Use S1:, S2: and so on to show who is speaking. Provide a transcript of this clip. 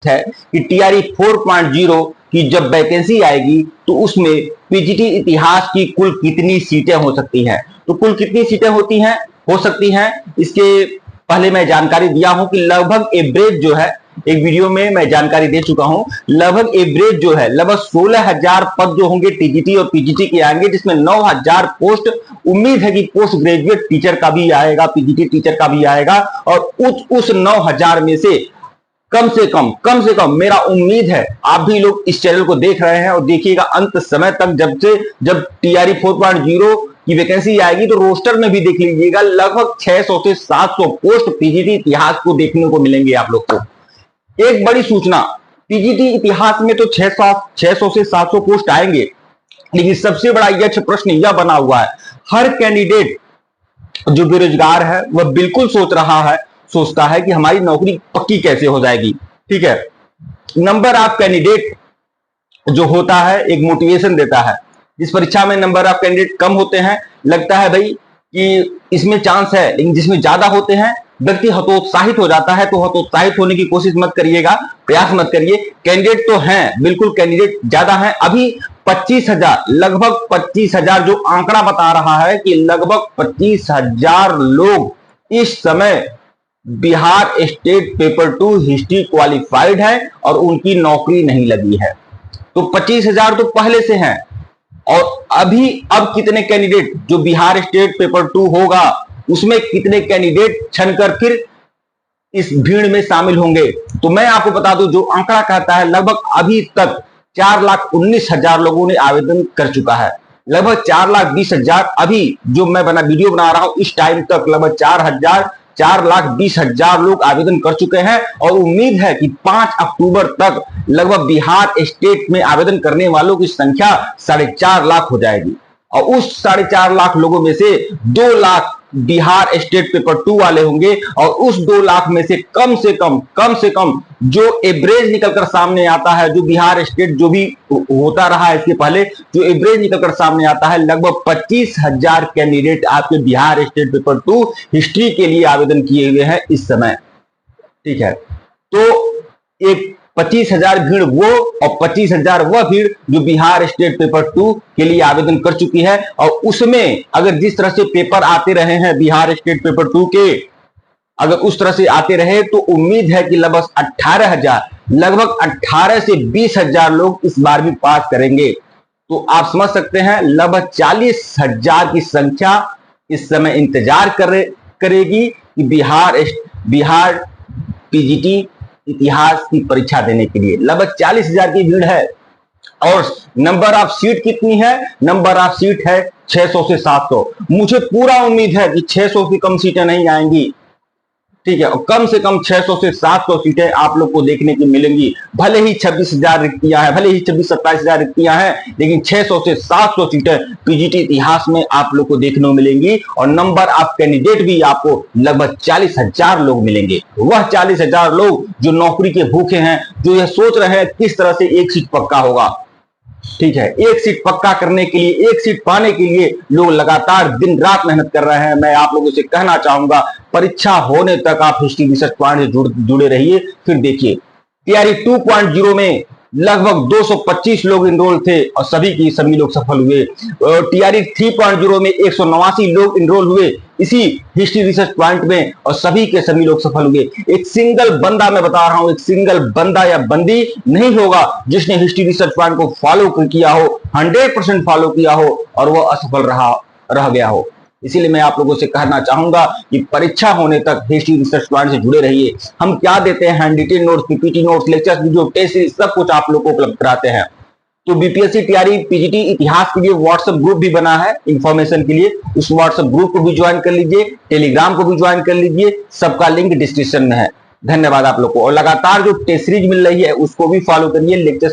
S1: है कि टीआरई 4.0 की जब वैकेंसी आएगी तो उसमें पीजीटी इतिहास की कुल कितनी सीटें हो सकती हैं। तो कुल कितनी सीटें होती हैं हो सकती हैं, इसके पहले मैं जानकारी दिया हूं कि लगभग एवरेज जो है, एक वीडियो में मैं जानकारी दे चुका हूं, लगभग एवरेज जो है लगभग 16,000 पद जो होंगे टीजीटी और पीजीटी के आएंगे, जिसमें 9,000 पोस्ट उम्मीद है कि पोस्ट ग्रेजुएट टीचर का भी आएगा, पीजीटी टीचर का भी आएगा। और उस 9,000 में से कम से कम मेरा उम्मीद है आप भी लोग इस चैनल को देख रहे हैं और देखिएगा अंत समय तक, जब टीआरई 4.0 की वैकेंसी आएगी तो रोस्टर में भी देख लीजिएगा, लगभग 600 से 700 पोस्ट पीजीटी इतिहास को देखने को मिलेंगे आप लोग को। एक बड़ी सूचना, पीजीटी इतिहास में तो 600 से 700 पोस्ट आएंगे, लेकिन सबसे बड़ा यक्ष प्रश्न यह बना हुआ है, हर कैंडिडेट जो बेरोजगार है वह बिल्कुल सोचता है कि हमारी नौकरी पक्की कैसे हो जाएगी। ठीक है, नंबर ऑफ कैंडिडेट जो होता है एक मोटिवेशन देता है। जिस परीक्षा में नंबर ऑफ कैंडिडेट कम होते हैं लगता है भाई कि इसमें चांस है, लेकिन जिसमें ज्यादा होते हैं व्यक्ति हतोत्साहित हो जाता है। तो हतोत्साहित होने की कोशिश मत करिएगा, प्रयास मत करिए। कैंडिडेट तो हैं, बिल्कुल कैंडिडेट ज्यादा हैं, अभी 25,000, लगभग 25,000 जो आंकड़ा बता रहा है कि लगभग 25,000 लोग इस समय Bihar state paper 2 history qualified है और उनकी नौकरी नहीं लगी है। तो 25,000 तो पहले से हैं, और अब कितने कैंडिडेट जो बिहार स्टेट पेपर 2 होगा उसमें कितने कैंडिडेट छनकर फिर इस भीड़ में शामिल होंगे। तो मैं आपको बता दूं, जो आंकड़ा कहता है लगभग अभी तक 4,19,000 लोगों ने आवेदन कर चुका है। लगभग 4,20,000 अभी जो मैं वीडियो बना रहा हूं इस टाइम तक लगभग 4,20,000 लोग आवेदन कर चुके हैं, और उम्मीद है कि 5 अक्टूबर तक लगभग बिहार स्टेट में आवेदन करने वालों की संख्या 4.5 लाख हो जाएगी। और उस 4.5 लाख लोगों में से 2 लाख बिहार स्टेट पेपर 2 वाले होंगे, और उस 2 लाख में से कम से कम जो एवरेज निकलकर सामने आता है, जो बिहार स्टेट जो भी होता रहा है इसके पहले, जो एवरेज निकलकर सामने आता है, लगभग 25,000 कैंडिडेट आपके बिहार स्टेट पेपर 2 हिस्ट्री के लिए आवेदन किए हुए हैं इस समय। ठीक है, तो एक 25,000 भीड़ वो और 25,000 वह भीड़ जो बिहार स्टेट पेपर 2 के लिए आवेदन कर चुकी है। और उसमें अगर जिस तरह से पेपर आते रहे हैं बिहार स्टेट पेपर 2 के, अगर उस तरह से आते रहे तो उम्मीद है कि लगभग 18 से 20,000 लोग इस बार भी पास करेंगे। तो आप समझ सकते हैं लगभग 40,000 की संख्या इस समय इंतजार करेगी कि बिहार पीजीटी इतिहास की परीक्षा देने के लिए। लगभग 40,000 की भीड़ है। और नंबर ऑफ सीट कितनी है? नंबर ऑफ सीट है 600 से 700। मुझे पूरा उम्मीद है कि 600 से कम सीटें नहीं आएंगी। ठीक है, और कम से कम 600 से 700 सीटें आप लोग को देखने की मिलेंगी। भले ही 26,000 रिक्तियां हैं, भले ही 26-27,000 रिक्तियां हैं, लेकिन 600 से 700 सीटें पीजीटी इतिहास में आप लोग को देखने को मिलेंगी। और नंबर ऑफ कैंडिडेट भी आपको लगभग 40,000 लोग मिलेंगे। वह 40,000 लोग जो नौकरी के भूखे हैं, जो यह सोच रहे हैं किस तरह से एक सीट पक्का होगा। ठीक है, एक सीट पक्का करने के लिए, एक सीट पाने के लिए लोग लगातार दिन रात मेहनत कर रहे हैं। मैं आप लोगों से कहना चाहूंगा, परीक्षा होने तक आप हिस्ट्री रिसर्च पॉइंट से जुड़े रहिए। फिर देखिए, टीआरई 2.0 में लगभग 225 लोग इनरोल थे और सभी लोग सफल हुए। टीआरई 3.0 में 189 लोग इनरोल हुए इसी हिस्ट्री रिसर्च पॉइंट में, और सभी लोग सफल हुए। एक सिंगल बंदा, मैं बता रहा हूं, एक सिंगल बंदा या बंदी नहीं होगा जिसने हिस्ट्री रिसर्च पॉइंट को फॉलो किया हो, 100% फॉलो किया हो और वह असफल रह गया हो। इसीलिए मैं आप लोगों से कहना चाहूंगा कि परीक्षा होने तक हिस्ट्री रिसर्च पॉइंट से जुड़े रहिए। हम क्या देते हैं, hand written notes, PPT notes, lectures, video, test series, सब कुछ आप लोगों को उपलब्ध कराते हैं। तो बीपीएससी टीआरई पीजीटी इतिहास के लिए व्हाट्सएप ग्रुप भी बना है इंफॉर्मेशन के लिए, उस व्हाट्सएप ग्रुप को भी ज्वाइन कर लीजिए, टेलीग्राम को भी ज्वाइन कर लीजिए, सबका लिंक डिस्क्रिप्शन में है। धन्यवाद आप लोग को। और लगातार जो टेस्ट सीरीज मिल रही है उसको भी फॉलो करिए, लेक्चर